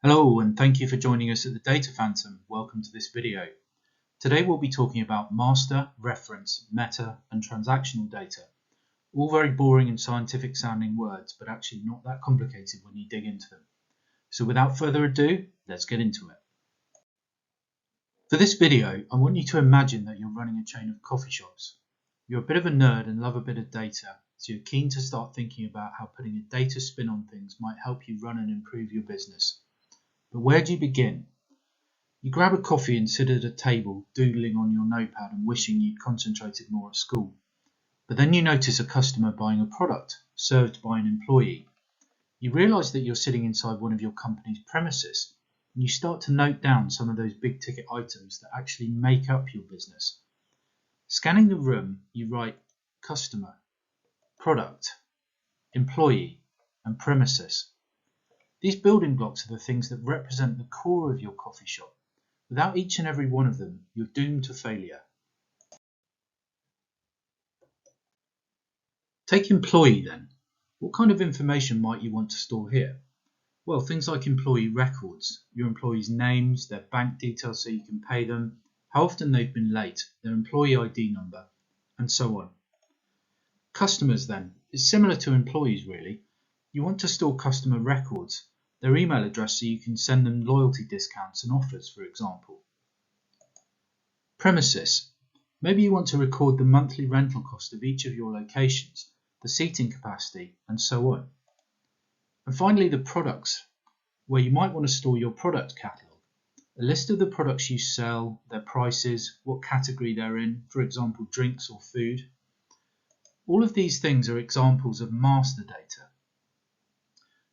Hello and thank you for joining us at the Data Phantom. Welcome to this video. Today we'll be talking about master, reference, meta and transactional data. All very boring and scientific sounding words, but actually not that complicated when you dig into them. So without further ado, let's get into it. For this video, I want you to imagine that you're running a chain of coffee shops. You're a bit of a nerd and love a bit of data, so you're keen to start thinking about how putting a data spin on things might help you run and improve your business. But where do you begin? You grab a coffee and sit at a table, doodling on your notepad and wishing you'd concentrated more at school. But then you notice a customer buying a product, served by an employee. You realise that you're sitting inside one of your company's premises, and you start to note down some of those big ticket items that actually make up your business. Scanning the room, you write customer, product, employee, and premises. These building blocks are the things that represent the core of your coffee shop. Without each and every one of them, you're doomed to failure. Take employee then. What kind of information might you want to store here? Well, things like employee records, your employees' names, their bank details so you can pay them, how often they've been late, their employee ID number, and so on. Customers then. It's similar to employees really. You want to store customer records, their email address so you can send them loyalty discounts and offers, for example. Premises. Maybe you want to record the monthly rental cost of each of your locations, the seating capacity, and so on. And finally, the products, where you might want to store your product catalogue, a list of the products you sell, their prices, what category they're in, for example, drinks or food. All of these things are examples of master data.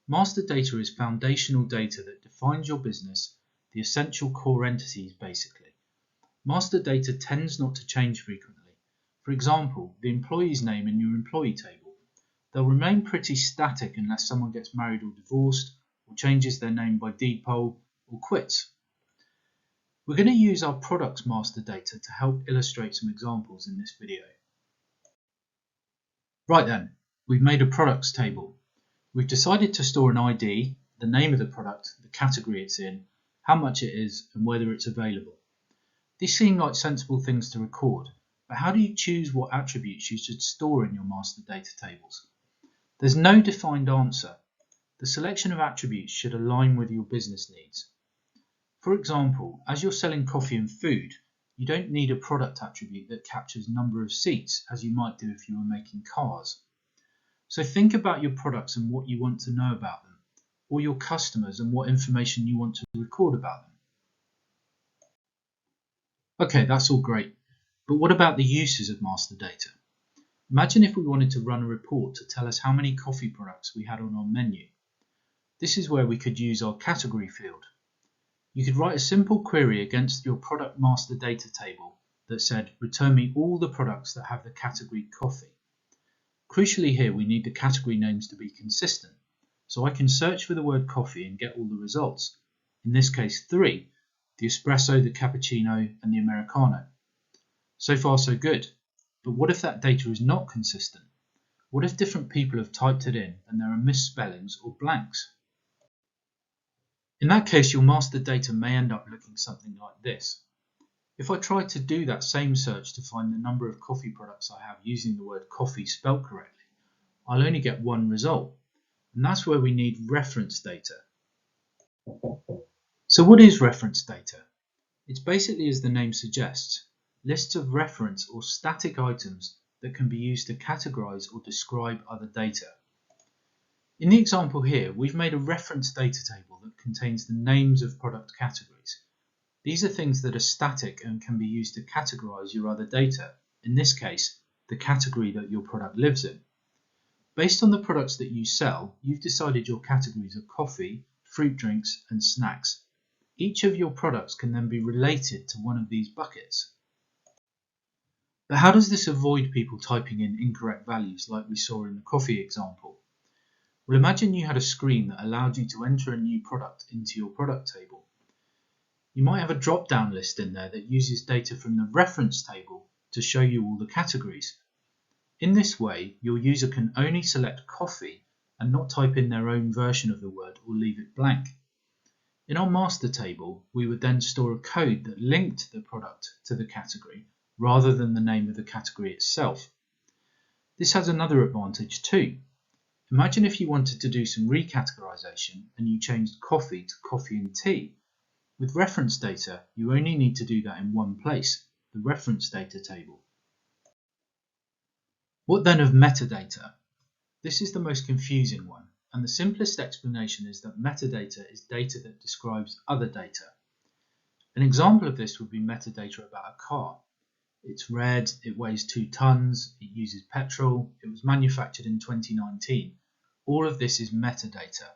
Master data is foundational data that defines your business, the essential core entities basically. Master data tends not to change frequently. For example, the employee's name in your employee table. They'll remain pretty static unless someone gets married or divorced, or changes their name by deed poll, or quits. We're going to use our products master data to help illustrate some examples in this video. Right then, we've made a products table. We've decided to store an ID, the name of the product, the category it's in, how much it is, and whether it's available. These seem like sensible things to record, but how do you choose what attributes you should store in your master data tables? There's no defined answer. The selection of attributes should align with your business needs. For example, as you're selling coffee and food, you don't need a product attribute that captures number of seats, as you might do if you were making cars. So think about your products and what you want to know about them, or your customers and what information you want to record about them. Okay, that's all great, but what about the uses of master data? Imagine if we wanted to run a report to tell us how many coffee products we had on our menu. This is where we could use our category field. You could write a simple query against your product master data table that said, return me all the products that have the category coffee. Crucially here, we need the category names to be consistent, so I can search for the word coffee and get all the results. In this case, 3, the espresso, the cappuccino, and the americano. So far so good, but what if that data is not consistent? What if different people have typed it in and there are misspellings or blanks? In that case, your master data may end up looking something like this. If I try to do that same search to find the number of coffee products I have using the word coffee spelled correctly, I'll only get one result, and that's where we need reference data. So what is reference data? It's basically, as the name suggests, lists of reference or static items that can be used to categorize or describe other data. In the example here, we've made a reference data table that contains the names of product categories. These are things that are static and can be used to categorize your other data, in this case, the category that your product lives in. Based on the products that you sell, you've decided your categories are coffee, fruit drinks, and snacks. Each of your products can then be related to one of these buckets. But how does this avoid people typing in incorrect values like we saw in the coffee example? Well, imagine you had a screen that allowed you to enter a new product into your product table. You might have a drop-down list in there that uses data from the reference table to show you all the categories. In this way, your user can only select coffee and not type in their own version of the word or leave it blank. In our master table, we would then store a code that linked the product to the category rather than the name of the category itself. This has another advantage too. Imagine if you wanted to do some recategorization and you changed coffee to coffee and tea. With reference data, you only need to do that in one place, the reference data table. What then of metadata? This is the most confusing one, and the simplest explanation is that metadata is data that describes other data. An example of this would be metadata about a car. It's red, it weighs 2 tons, it uses petrol, it was manufactured in 2019. All of this is metadata.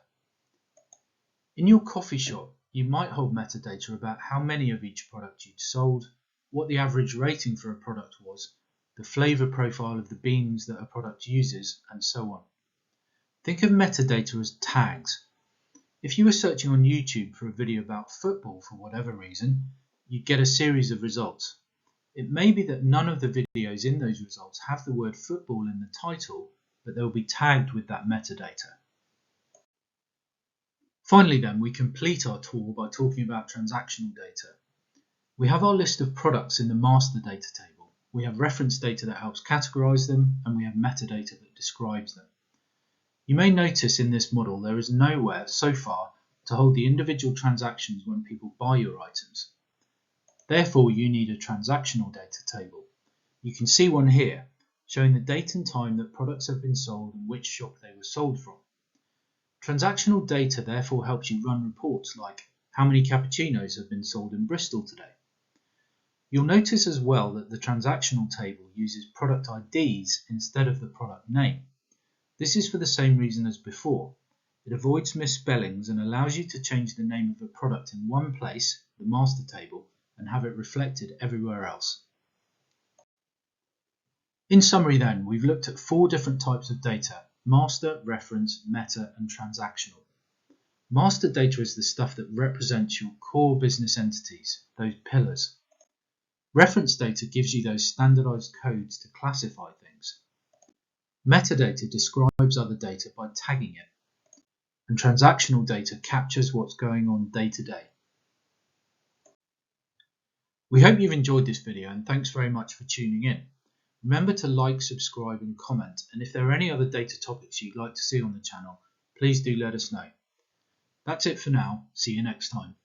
In your coffee shop, you might hold metadata about how many of each product you'd sold, what the average rating for a product was, the flavour profile of the beans that a product uses, and so on. Think of metadata as tags. If you were searching on YouTube for a video about football for whatever reason, you'd get a series of results. It may be that none of the videos in those results have the word football in the title, but they'll be tagged with that metadata. Finally then, we complete our tour by talking about transactional data. We have our list of products in the master data table. We have reference data that helps categorize them, and we have metadata that describes them. You may notice in this model there is nowhere so far to hold the individual transactions when people buy your items. Therefore, you need a transactional data table. You can see one here, showing the date and time that products have been sold and which shop they were sold from. Transactional data therefore helps you run reports like how many cappuccinos have been sold in Bristol today. You'll notice as well that the transactional table uses product IDs instead of the product name. This is for the same reason as before. It avoids misspellings and allows you to change the name of a product in one place, the master table, and have it reflected everywhere else. In summary then, we've looked at 4 different types of data: master, reference, meta, and transactional. Master data is the stuff that represents your core business entities, those pillars. Reference data gives you those standardized codes to classify things. Metadata describes other data by tagging it, and transactional data captures what's going on day to day. We hope you've enjoyed this video, and thanks very much for tuning in. Remember to like, subscribe and comment, and if there are any other data topics you'd like to see on the channel, please do let us know. That's it for now. See you next time.